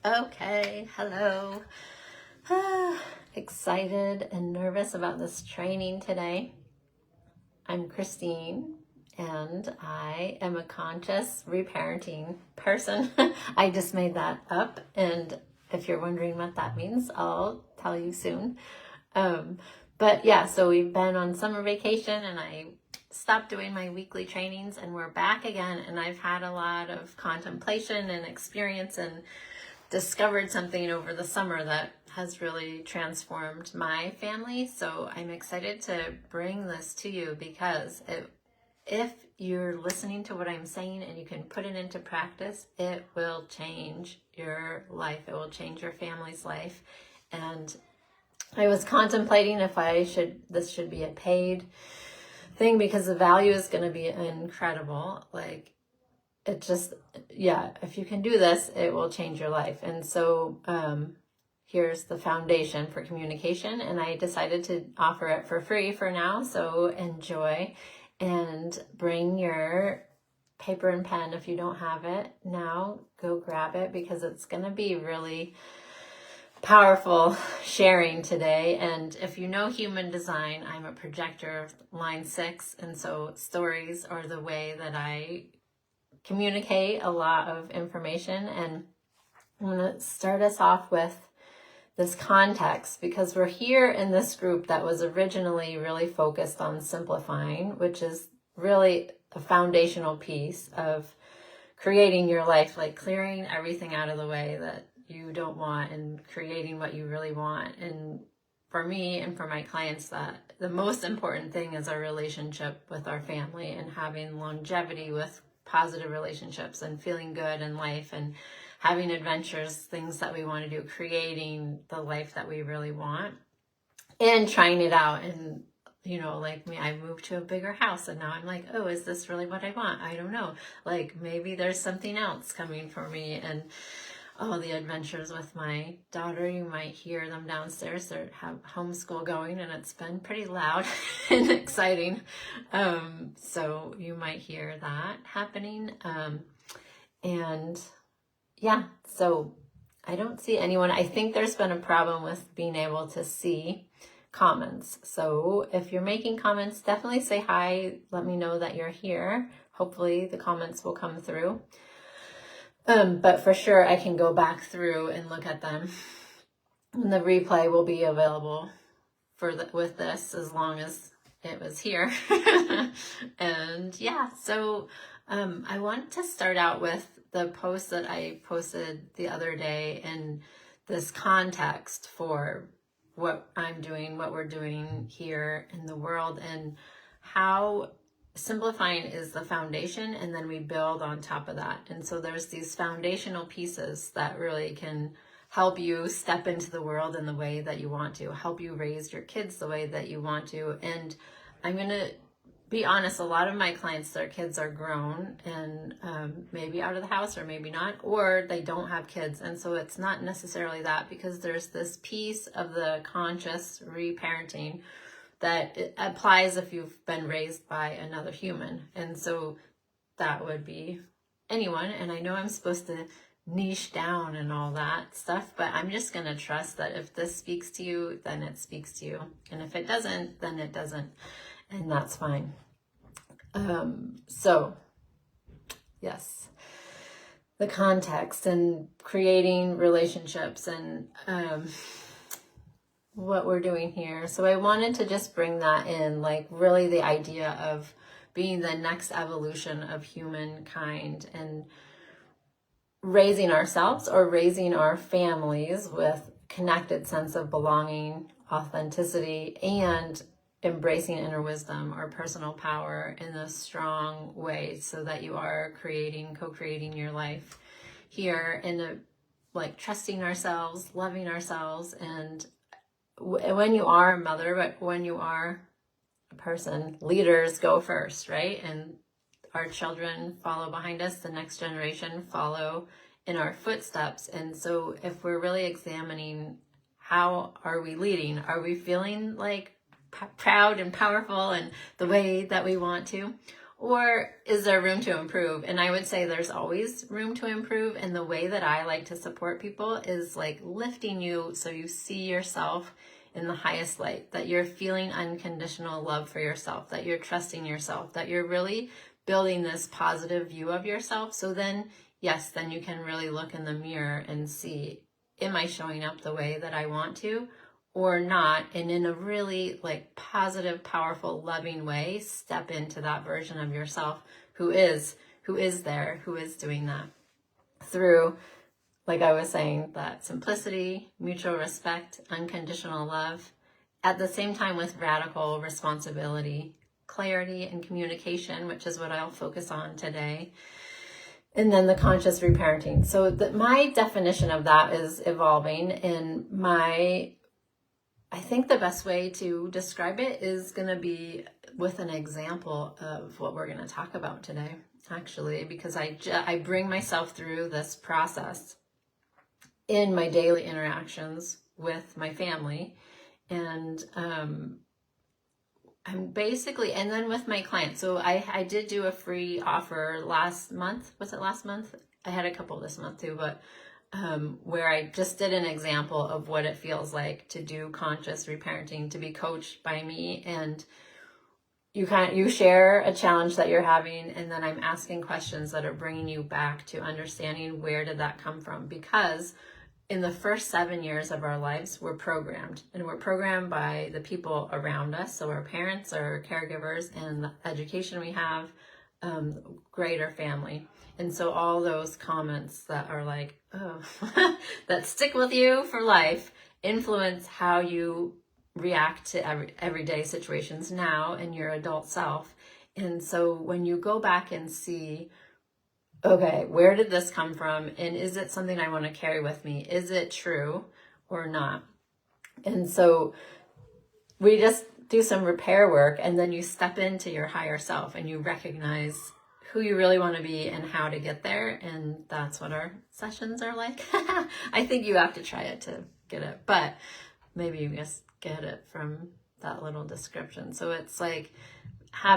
Okay, hello. Excited and nervous about this training today. I'm Christine, and I am a conscious reparenting person. I just made that up, and if you're wondering what that means, I'll tell you soon. But yeah, so we've been on summer vacation, and I stopped doing my weekly trainings, and we're back again, and I've had a lot of contemplation and experience and discovered something over the summer that has really transformed my family. So I'm excited to bring this to you because if you're listening to what I'm saying and you can put it into practice, it will change your life. It will change your family's life. And I was contemplating if this should be a paid thing because the value is going to be incredible. It just, yeah, if you can do this, it will change your life. And so here's the foundation for communication, and I decided to offer it for free for now. So enjoy and bring your paper and pen. If you don't have it now, go grab it because it's going to be really powerful sharing today. And if you know human design, I'm a projector of line 6, and so stories are the way that I communicate a lot of information. And I'm going to start us off with this context because we're here in this group that was originally really focused on simplifying, which is really a foundational piece of creating your life, like clearing everything out of the way that you don't want and creating what you really want. And for me and for my clients, that the most important thing is our relationship with our family and having longevity with positive relationships and feeling good in life and having adventures, things that we want to do, creating the life that we really want and trying it out. And, like me, I moved to a bigger house and now I'm like, oh, is this really what I want? I don't know. Maybe there's something else coming for me. And the adventures with my daughter, you might hear them downstairs. They have homeschool going and it's been pretty loud and exciting. So you might hear that happening. And yeah, so I don't see anyone. I think there's been a problem with being able to see comments. So if you're making comments, definitely say hi. Let me know that you're here. Hopefully the comments will come through. But for sure, I can go back through and look at them. And the replay will be available with this as long as it was here. And yeah, so I want to start out with the post that I posted the other day and this context for what I'm doing, what we're doing here in the world, and how simplifying is the foundation, and then we build on top of that. And so there's these foundational pieces that really can help you step into the world in the way that you want to, help you raise your kids the way that you want to. And I'm going to be honest, a lot of my clients, their kids are grown and maybe out of the house or maybe not, or they don't have kids. And so it's not necessarily that, because there's this piece of the conscious reparenting that it applies if you've been raised by another human. And so that would be anyone. And I know I'm supposed to niche down and all that stuff, but I'm just going to trust that if this speaks to you, then it speaks to you. And if it doesn't, then it doesn't. And that's fine. So yes, the context and creating relationships and, what we're doing here. So I wanted to just bring that in, really the idea of being the next evolution of humankind and raising ourselves or raising our families with connected sense of belonging, authenticity, and embracing inner wisdom or personal power in a strong way, so that you are co-creating your life here in trusting ourselves, loving ourselves. And when you are a mother, but when you are a person, leaders go first, right? And our children follow behind us, the next generation follow in our footsteps. And so if we're really examining, how are we leading? Are we feeling proud and powerful and the way that we want to? Or is there room to improve? And I would say there's always room to improve. And the way that I like to support people is like lifting you so you see yourself in the highest light, that you're feeling unconditional love for yourself, that you're trusting yourself, that you're really building this positive view of yourself. So then, yes, then you can really look in the mirror and see, am I showing up the way that I want to or not? And in a really like positive, powerful, loving way, step into that version of yourself who is there, who is doing that through, like I was saying, that simplicity, mutual respect, unconditional love, at the same time with radical responsibility, clarity, and communication, which is what I'll focus on today. And then the conscious reparenting. So my definition of that is evolving. And I think the best way to describe it is going to be with an example of what we're going to talk about today, actually, because I bring myself through this process in my daily interactions with my family. And I'm basically, and then with my clients. So I did do a free offer last month. Was it last month? I had a couple this month too, but where I just did an example of what it feels like to do conscious reparenting, to be coached by me. And you share a challenge that you're having, and then I'm asking questions that are bringing you back to understanding where did that come from. Because in the first 7 years of our lives, we're programmed, and we're programmed by the people around us. So our parents, our caregivers, and the education we have, greater family. And so all those comments that are like, oh, that stick with you for life influence how you react to everyday situations now in your adult self. And so when you go back and see, okay, where did this come from? And is it something I want to carry with me? Is it true or not? And so we just do some repair work, and then you step into your higher self and you recognize who you really want to be and how to get there. And that's what our sessions are like. I think you have to try it to get it, but maybe you just get it from that little description. So it's like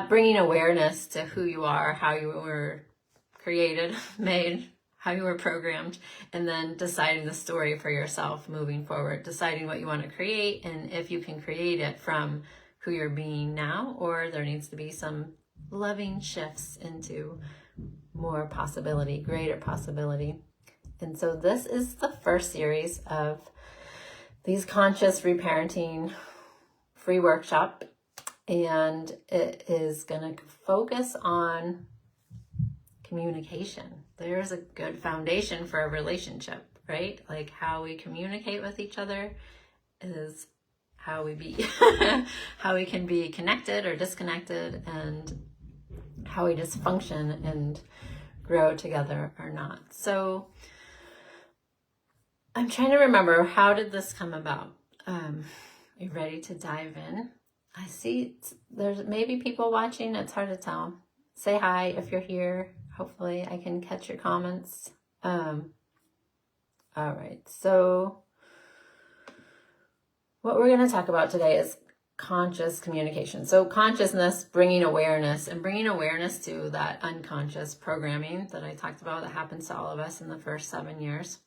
bringing awareness to who you are, how you were created, made, how you were programmed, and then deciding the story for yourself moving forward, deciding what you want to create, and if you can create it from who you're being now, or there needs to be some loving shifts into more possibility, greater possibility. And so this is the first series of these conscious reparenting free workshop, and it is going to focus on communication. There's a good foundation for a relationship, right? Like how we communicate with each other is how we how we can be connected or disconnected, and how we just function and grow together or not. So I'm trying to remember, how did this come about? Are you ready to dive in? I see there's maybe people watching. It's hard to tell. Say hi if you're here. Hopefully I can catch your comments. All right, so what we're going to talk about today is conscious communication. So consciousness, bringing awareness to that unconscious programming that I talked about that happens to all of us in the first 7 years.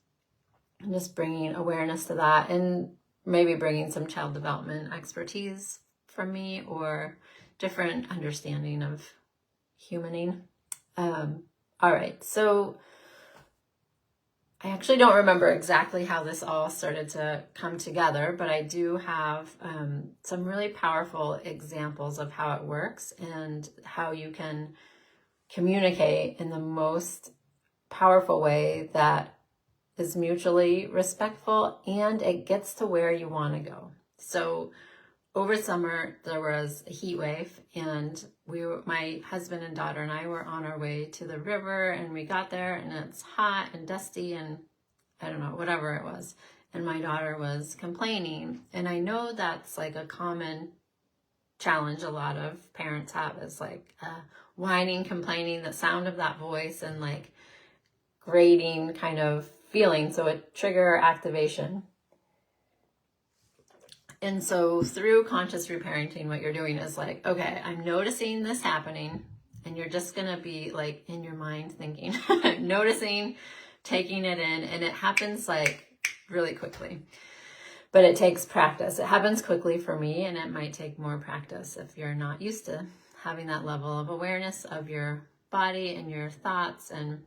And just bringing awareness to that, and maybe bringing some child development expertise from me or different understanding of humaning. All right, so I actually don't remember exactly how this all started to come together, but I do have some really powerful examples of how it works and how you can communicate in the most powerful way that is mutually respectful, and it gets to where you want to go. So over summer, there was a heat wave, and my husband and daughter and I were on our way to the river, and we got there and it's hot and dusty and I don't know, whatever it was. And my daughter was complaining. And I know that's like a common challenge a lot of parents have, is like whining, complaining, the sound of that voice, and like grating kind of feeling. So a trigger activation. And so through conscious reparenting, what you're doing is like, okay, I'm noticing this happening, And you're just going to be like in your mind thinking, noticing, taking it in. And it happens like really quickly. But it takes practice. It happens quickly for me, and it might take more practice if you're not used to having that level of awareness of your body and your thoughts and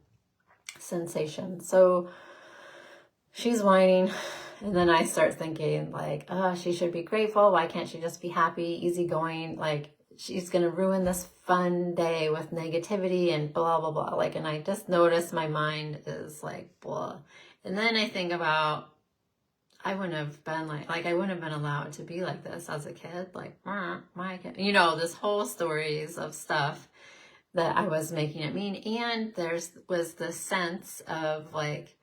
sensation. So she's whining, and then I start thinking like, oh, she should be grateful. Why can't she just be happy, easygoing? Like, she's going to ruin this fun day with negativity and blah, blah, blah. Like, and I just notice my mind is like, blah. And then I think about, I wouldn't have been like I wouldn't have been allowed to be like this as a kid. Like, my kid, you know, this whole stories of stuff that I was making it mean. And was this sense of like,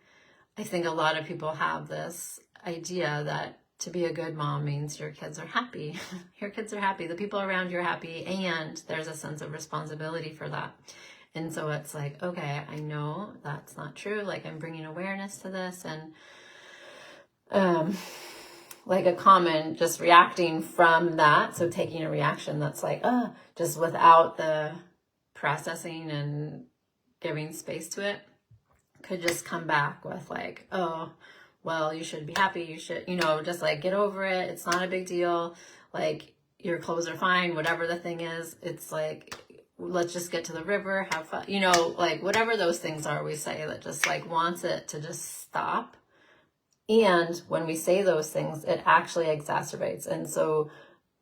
I think a lot of people have this idea that to be a good mom means your kids are happy. Your kids are happy. The people around you are happy. And there's a sense of responsibility for that. And so it's like, okay, I know that's not true. Like, I'm bringing awareness to this, and like a common just reacting from that. So taking a reaction that's like, just without the processing and giving space to it, could just come back with like, oh, well, you should be happy. You should, you know, just like get over it. It's not a big deal. Like, your clothes are fine, whatever the thing is. It's like, let's just get to the river, have fun, you know, like whatever those things are we say that just like wants it to just stop. And when we say those things, it actually exacerbates. And so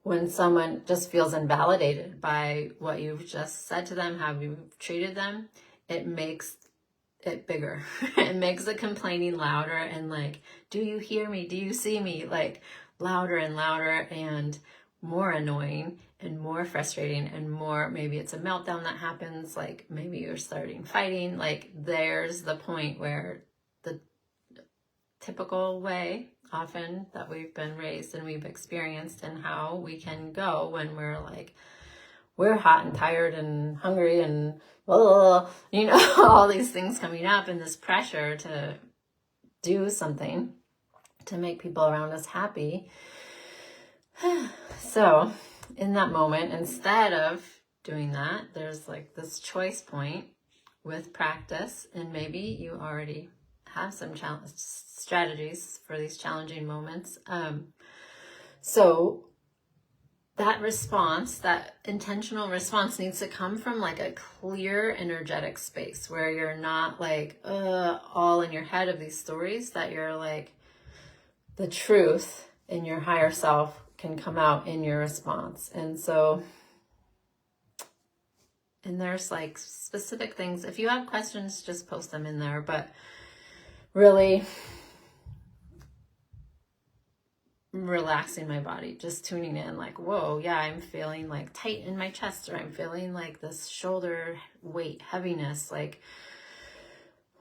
when someone just feels invalidated by what you've just said to them, how you've treated them, it makes it bigger. It makes the complaining louder and like, do you hear me? Do you see me? Like, louder and louder and more annoying and more frustrating and more, maybe it's a meltdown that happens. Like, maybe you're starting fighting. Like, there's the point where the typical way often that we've been raised and we've experienced, and how we can go when we're like, we're hot and tired and hungry and you know, all these things coming up, and this pressure to do something to make people around us happy. So in that moment, instead of doing that, there's like this choice point with practice, and maybe you already have some strategies for these challenging moments. So that response, that intentional response, needs to come from like a clear, energetic space where you're not like all in your head of these stories, that you're like, the truth in your higher self can come out in your response. And so, and there's like specific things. If you have questions, just post them in there. But really relaxing my body, just tuning in, like, whoa, yeah, I'm feeling like tight in my chest, or I'm feeling like this shoulder weight, heaviness. Like,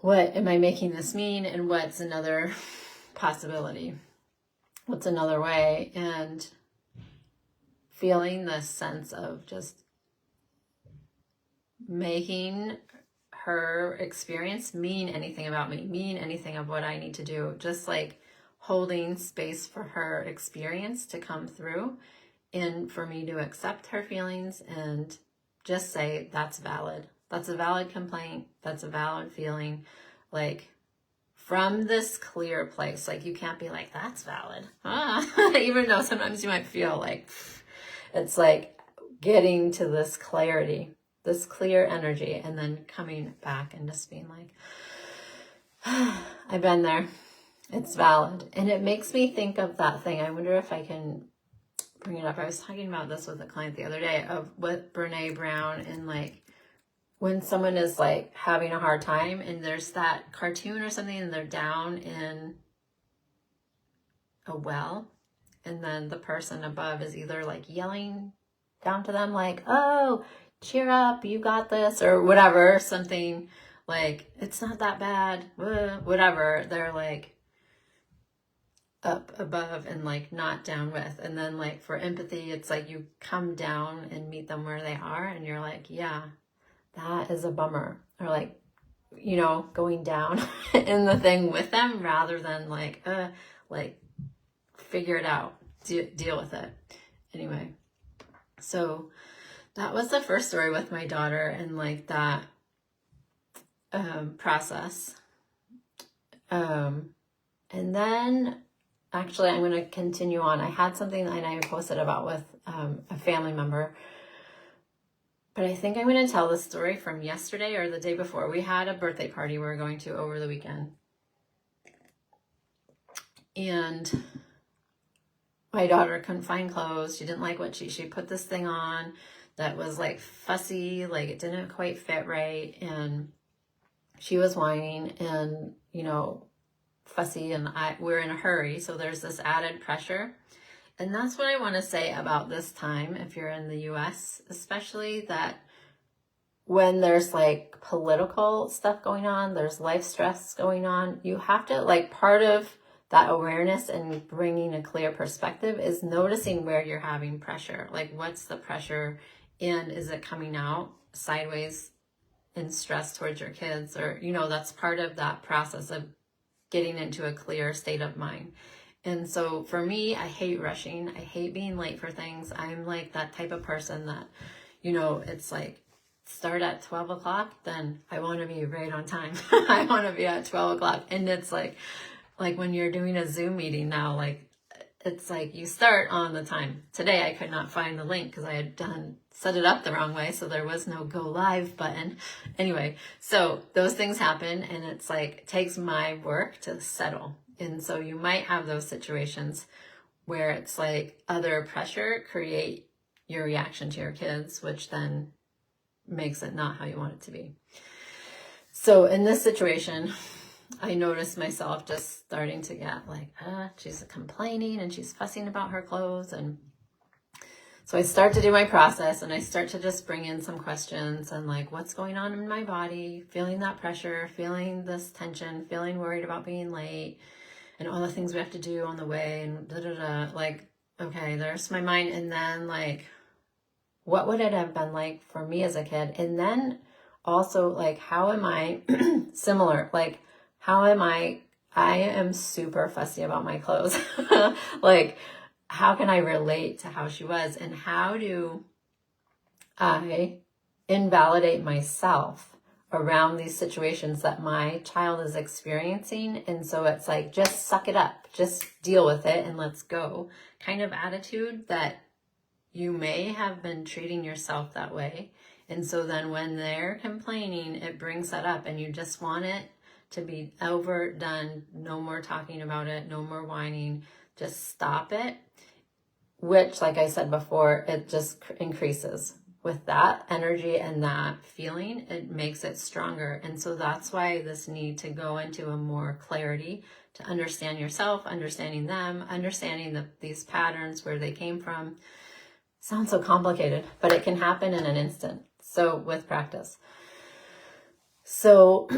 what am I making this mean? And what's another possibility? What's another way? And feeling this sense of just making her experience mean anything about me, mean anything of what I need to do. Just like holding space for her experience to come through, and for me to accept her feelings and just say, that's valid. That's a valid complaint. That's a valid feeling. Like, from this clear place, like, you can't be like, that's valid. Even though sometimes you might feel like, it's like getting to this clarity, this clear energy, and then coming back and just being like, I've been there. It's valid. And it makes me think of that thing. I wonder if I can bring it up. I was talking about this with a client the other day, of with Brene Brown, and like, when someone is like having a hard time, and there's that cartoon or something, and they're down in a well, and then the person above is either like yelling down to them like, oh, cheer up, you got this, or whatever, something like, it's not that bad, whatever. They're like up above and like not down with. And then like for empathy, it's like you come down and meet them where they are, and you're like, yeah, that is a bummer. Or like, you know, going down in the thing with them, rather than like figure it out, deal with it. Anyway, so that was the first story with my daughter and like that process. And then actually I'm going to continue on. I had something that I posted about with a family member, but I think I'm going to tell the story from yesterday or the day before. We had a birthday party we were going to over the weekend. And my daughter couldn't find clothes. She didn't like what she put this thing on that was like fussy, like it didn't quite fit right. And she was whining and, you know, fussy, and we're in a hurry. So there's this added pressure. And that's what I want to say about this time, if you're in the US, especially, that when there's like political stuff going on, there's life stress going on, you have to, like, part of that awareness and bringing a clear perspective is noticing where you're having pressure. Like, what's the pressure, and is it coming out sideways in stress towards your kids? Or, you know, that's part of that process of getting into a clear state of mind. And so for me, I hate rushing. I hate being late for things. I'm like that type of person that, you know, it's like, start at 12 o'clock, then I want to be right on time. I want to be at 12 o'clock. And it's like when you're doing a Zoom meeting now, like, it's like you start on the time. Today I could not find the link because I had set it up the wrong way, so there was no go live button. Anyway, so those things happen, and it's like, it takes my work to settle. And so you might have those situations where it's like other pressure create your reaction to your kids, which then makes it not how you want it to be. So in this situation, I noticed myself just starting to get like, she's complaining and she's fussing about her clothes. And so I start to do my process, and I start to just bring in some questions and like, what's going on in my body, feeling that pressure, feeling this tension, feeling worried about being late and all the things we have to do on the way, and like, okay, there's my mind. And then like, what would it have been like for me as a kid? And then also like, how am I similar? Like, how am I am super fussy about my clothes. Like, how can I relate to how she was? And how do I invalidate myself around these situations that my child is experiencing? And so it's like, just suck it up, just deal with it and let's go kind of attitude, that you may have been treating yourself that way. And so then when they're complaining, it brings that up, and you just want it to be overdone. No more talking about it, no more whining, just stop it. Which, like I said before, it just increases with that energy and that feeling. It makes it stronger. And so that's why this need to go into a more clarity to understand yourself, understanding them, understanding these patterns, where they came from. Sounds so complicated, but it can happen in an instant. So with practice. So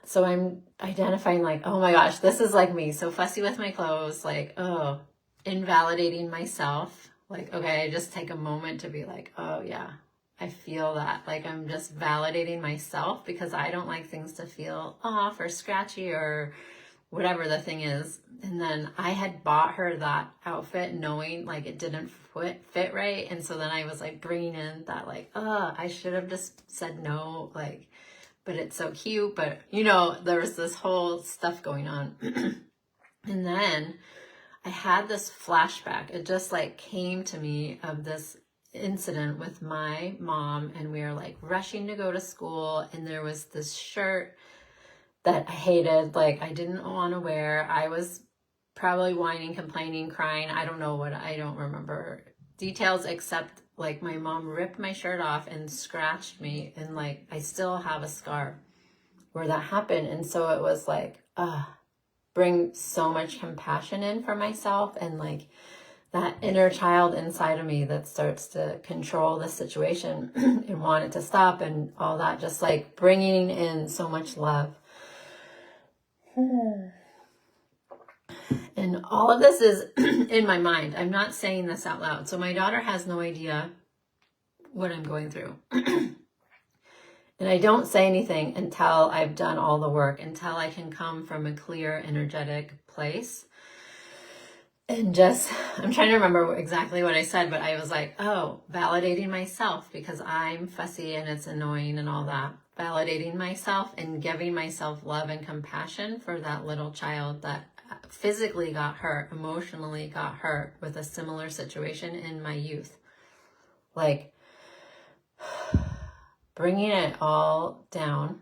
so I'm identifying like, oh my gosh, this is like me. So fussy with my clothes, like, oh, invalidating myself. Like, okay, I just take a moment to be like, oh yeah, I feel that. Like, I'm just validating myself because I don't like things to feel off or scratchy or whatever the thing is. And then I had bought her that outfit knowing like it didn't fit right. And so then I was like bringing in that like, I should have just said no, like, but it's so cute. But you know, there was this whole stuff going on. And then I had this flashback. It just like came to me of this incident with my mom, and we were like rushing to go to school, and there was this shirt that I hated, like I didn't want to wear. I was probably whining, complaining, crying. I don't remember details, except like my mom ripped my shirt off and scratched me, and like I still have a scar where that happened. And so it was like, bring so much compassion in for myself, and like that inner child inside of me that starts to control the situation and want it to stop and all that, just like bringing in so much love. And all of this is in my mind. I'm not saying this out loud. So my daughter has no idea what I'm going through. And I don't say anything until I've done all the work, until I can come from a clear, energetic place. And just, I'm trying to remember exactly what I said, but I was like, oh, validating myself because I'm fussy and it's annoying and all that. Validating myself and giving myself love and compassion for that little child that physically got hurt, emotionally got hurt with a similar situation in my youth. Like, bringing it all down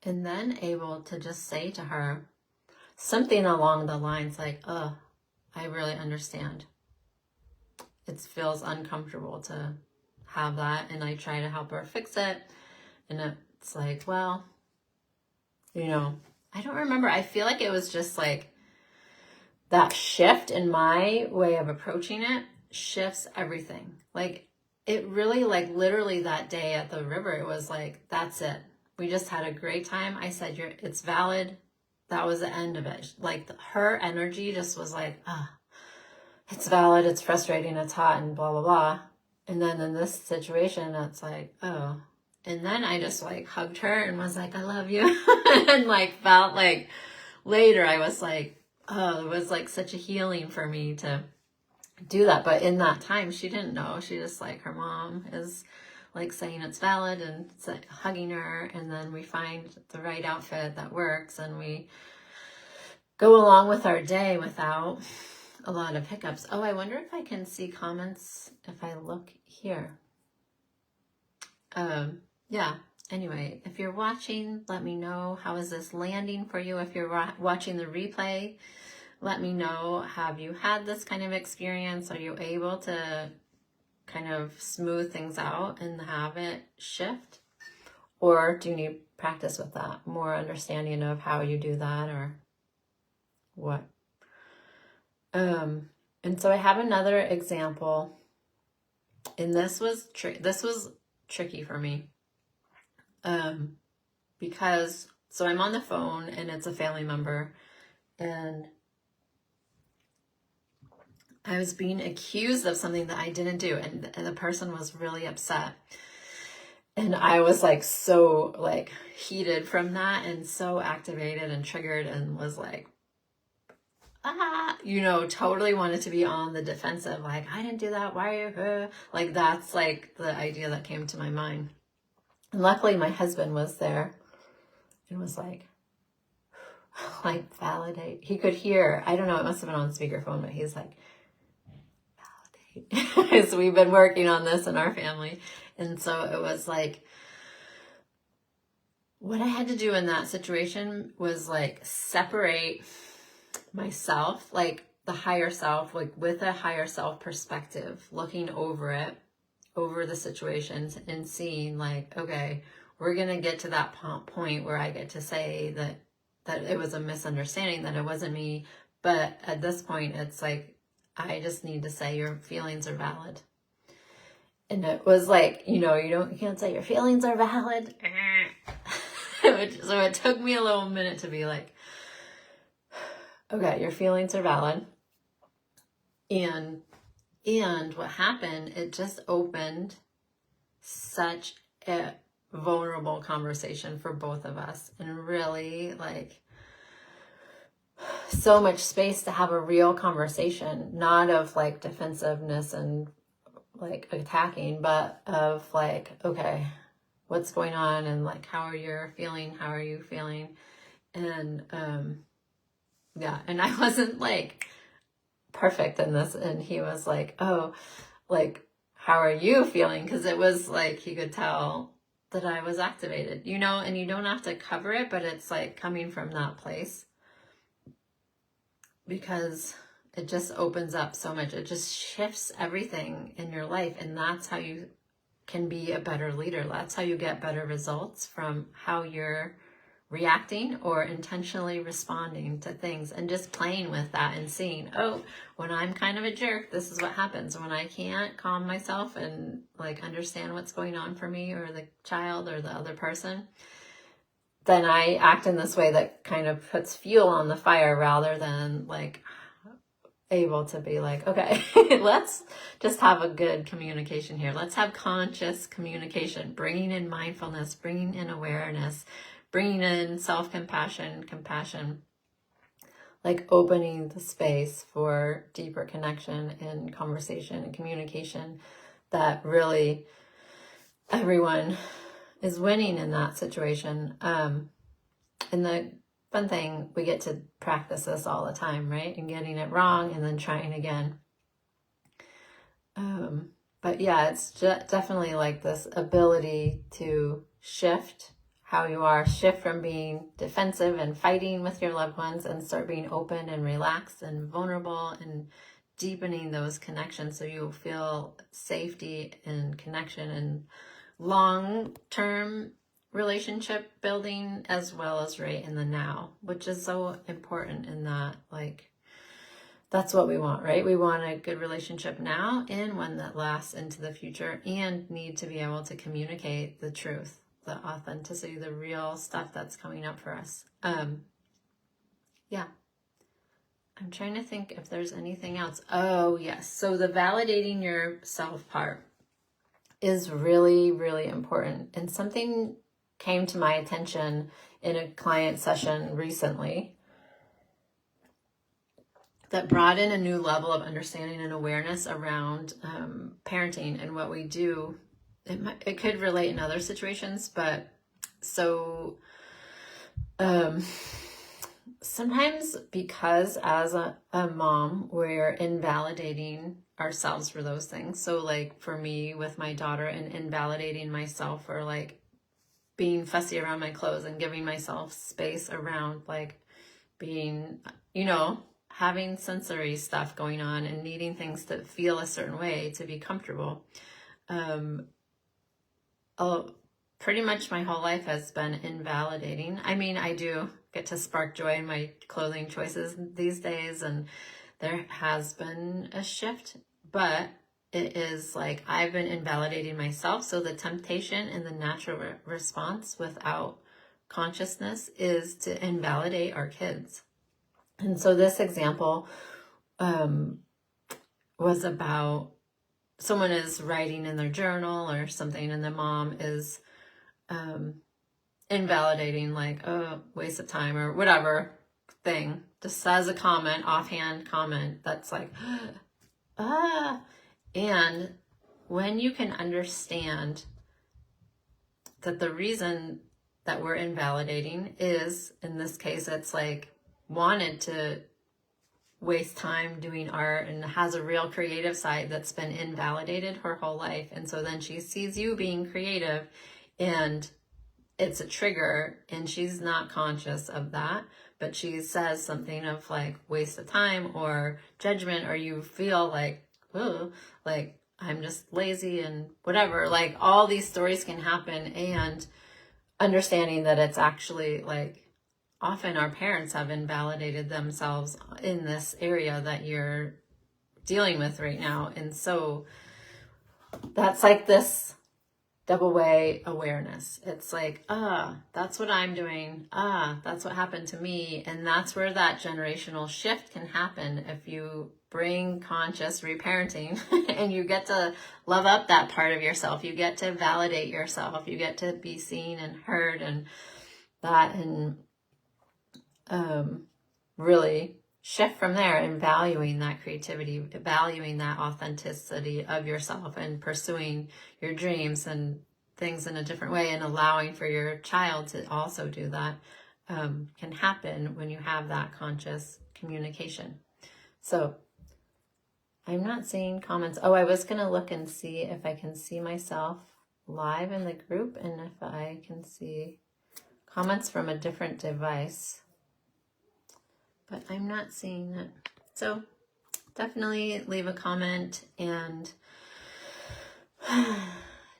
and then able to just say to her something along the lines like, oh, I really understand. It feels uncomfortable to have that, and I try to help her fix it. And it's like, well, you know, I don't remember. I feel like it was just like that shift in my way of approaching it shifts everything. Like, it really, like, literally that day at the river, it was like, that's it. We just had a great time. I said, it's valid. That was the end of it. Like, her energy just was like, it's valid, it's frustrating, it's hot, and blah, blah, blah. And then in this situation, it's like, oh. And then I just like hugged her and was like, I love you. And like felt like later I was like, oh, it was like such a healing for me to do that. But in that time, she didn't know. She just like, her mom is like saying it's valid and hugging her. And then we find the right outfit that works and we go along with our day without a lot of hiccups. Oh, I wonder if I can see comments if I look here. Yeah. Anyway, if you're watching, let me know. How is this landing for you? If you're watching the replay, let me know. Have you had this kind of experience? Are you able to kind of smooth things out and have it shift? Or do you need practice with that? More understanding of how you do that or what? And so I have another example, and this was tricky for me, because so I'm on the phone and it's a family member, and I was being accused of something that I didn't do, and the person was really upset, and I was like so like heated from that and so activated and triggered and was like, totally wanted to be on the defensive. Like, I didn't do that. Why are you? Like, that's like the idea that came to my mind. And luckily my husband was there and was like validate. He could hear, I don't know, it must have been on speakerphone, but he's like, validate. So we've been working on this in our family. And so it was like, what I had to do in that situation was like separate myself, like the higher self, like with a higher self perspective, looking over it, over the situations and seeing like, okay, we're going to get to that point where I get to say that it was a misunderstanding, that it wasn't me. But at this point, it's like, I just need to say your feelings are valid. And it was like, you can't say your feelings are valid. So it took me a little minute to be like, okay, your feelings are valid. And what happened, it just opened such a vulnerable conversation for both of us, and really like so much space to have a real conversation, not of like defensiveness and like attacking, but of like, okay, what's going on, and like, how are you feeling? And yeah, and I wasn't like perfect in this, and he was like, oh, like, how are you feeling? Because it was like he could tell that I was activated, and you don't have to cover it, but it's like coming from that place, because it just opens up so much. It just shifts everything in your life, and that's how you can be a better leader. That's how you get better results, from how you're reacting or intentionally responding to things, and just playing with that and seeing, oh, when I'm kind of a jerk, this is what happens. When I can't calm myself and like understand what's going on for me or the child or the other person, then I act in this way that kind of puts fuel on the fire, rather than like able to be like, okay, let's just have a good communication here. Let's have conscious communication, bringing in mindfulness, bringing in awareness, bringing in self-compassion, compassion. like opening the space for deeper connection and conversation and communication, that really everyone is winning in that situation. And the fun thing, we get to practice this all the time, right? And getting it wrong and then trying again. But yeah, it's definitely like this ability to shift how you are, shift from being defensive and fighting with your loved ones and start being open and relaxed and vulnerable and deepening those connections so you feel safety and connection and long-term relationship building, as well as right in the now, which is so important in that, like, that's what we want, right? We want a good relationship now and one that lasts into the future, and need to be able to communicate the truth, the authenticity, the real stuff that's coming up for us. Yeah. I'm trying to think if there's anything else. Oh, yes. So the validating yourself part is really, really important. And something came to my attention in a client session recently that brought in a new level of understanding and awareness around parenting and what we do. It could relate in other situations, but so sometimes, because as a mom, we're invalidating ourselves for those things. So like for me with my daughter, and invalidating myself for like being fussy around my clothes and giving myself space around like being, having sensory stuff going on and needing things to feel a certain way to be comfortable. Pretty much my whole life has been invalidating. I mean, I do get to spark joy in my clothing choices these days, and there has been a shift, but it is like I've been invalidating myself. So the temptation and the natural response without consciousness is to invalidate our kids. And so this example was about someone is writing in their journal or something, and the mom is invalidating, like, oh, waste of time or whatever thing, just says a comment, offhand comment that's like, and when you can understand that the reason that we're invalidating is, in this case, it's like wanted to waste time doing art and has a real creative side that's been invalidated her whole life. And so then she sees you being creative and it's a trigger, and she's not conscious of that, but she says something of like waste of time or judgment, or you feel like, oh, like I'm just lazy and whatever. Like all these stories can happen, and understanding that it's actually like often our parents have invalidated themselves in this area that you're dealing with right now. And so that's like this double way awareness. It's like, that's what I'm doing. That's what happened to me. And that's where that generational shift can happen if you bring conscious reparenting and you get to love up that part of yourself. You get to validate yourself. You get to be seen and heard and that, and really shift from there and valuing that creativity, valuing that authenticity of yourself, and pursuing your dreams and things in a different way, and allowing for your child to also do that can happen when you have that conscious communication. So I'm not seeing comments. Oh, I was going to look and see if I can see myself live in the group and if I can see comments from a different device, but I'm not seeing it. So definitely leave a comment and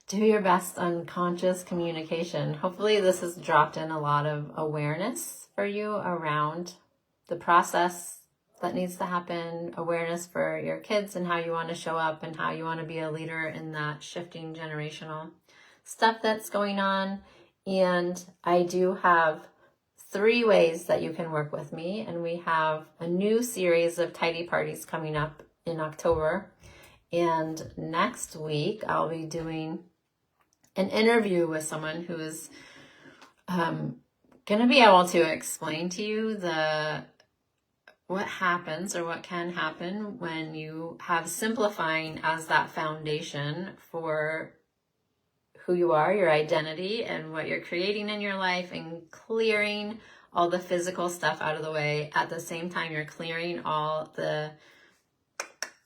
do your best on conscious communication. Hopefully this has dropped in a lot of awareness for you around the process that needs to happen, awareness for your kids and how you want to show up and how you want to be a leader in that shifting generational stuff that's going on. And I do have 3 ways that you can work with me, and we have a new series of tidy parties coming up in October. And next week I'll be doing an interview with someone who is going to be able to explain to you the what happens or what can happen when you have simplifying as that foundation for who you are, your identity, and what you're creating in your life, and clearing all the physical stuff out of the way. At the same time, you're clearing all the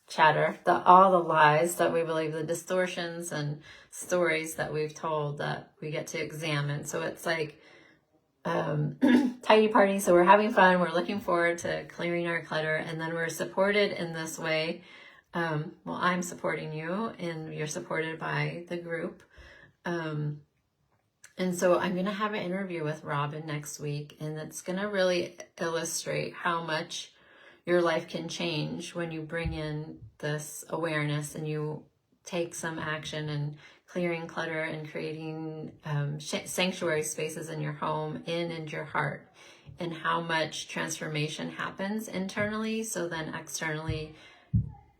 chatter, all the lies that we believe, the distortions and stories that we've told that we get to examine. So it's like tidy party. So we're having fun. We're looking forward to clearing our clutter, and then we're supported in this way. Well, I'm supporting you, and you're supported by the group. And so I'm going to have an interview with Robin next week, and it's going to really illustrate how much your life can change when you bring in this awareness and you take some action and clearing clutter and creating sanctuary spaces in your home and your heart, and how much transformation happens internally. So then externally,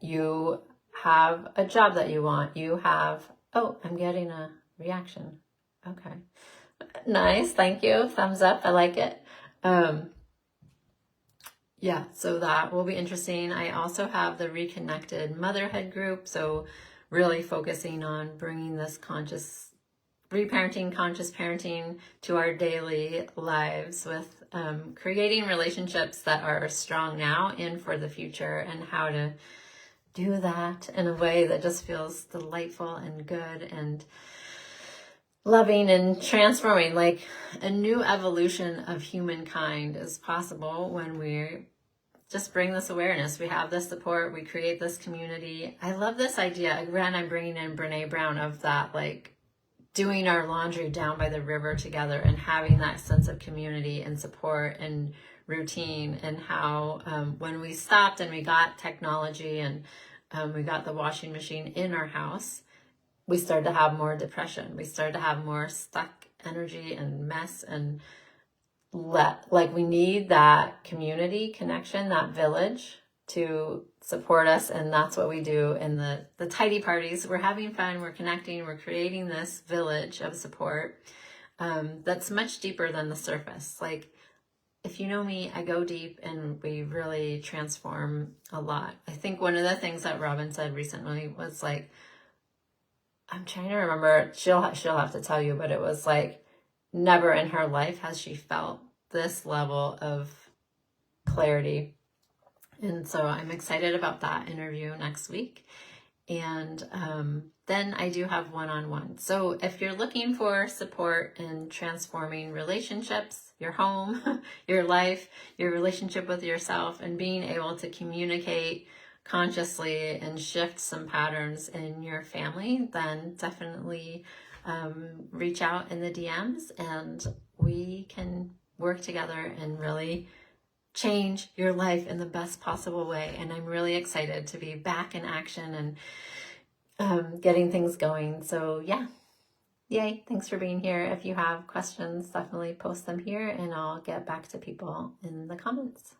you have a job that you want. You have, oh, I'm getting a reaction. Okay. Nice. Thank you. Thumbs up. I like it. Yeah, so that will be interesting. I also have the Reconnected Motherhood group. So really focusing on bringing this conscious reparenting, conscious parenting to our daily lives with creating relationships that are strong now and for the future, and how to do that in a way that just feels delightful and good and loving and transforming. Like a new evolution of humankind is possible when we just bring this awareness. We have this support. We create this community. I love this idea. Again, I'm bringing in Brene Brown of that, like doing our laundry down by the river together and having that sense of community and support and routine, and how when we stopped and we got technology and we got the washing machine in our house, we started to have more depression. We started to have more stuck energy and mess, and like we need that community connection, that village to support us. And that's what we do in the tidy parties. We're having fun, we're connecting, we're creating this village of support that's much deeper than the surface. Like, if you know me, I go deep and we really transform a lot. I think one of the things that Robin said recently was like, I'm trying to remember, she'll have to tell you, but it was like, never in her life has she felt this level of clarity. And so I'm excited about that interview next week. And then I do have one-on-one. So if you're looking for support in transforming relationships, your home, your life, your relationship with yourself, and being able to communicate consciously and shift some patterns in your family, then definitely reach out in the DMs and we can work together and really change your life in the best possible way. And I'm really excited to be back in action and getting things going. So yeah, yay. Thanks for being here. If you have questions, definitely post them here and I'll get back to people in the comments.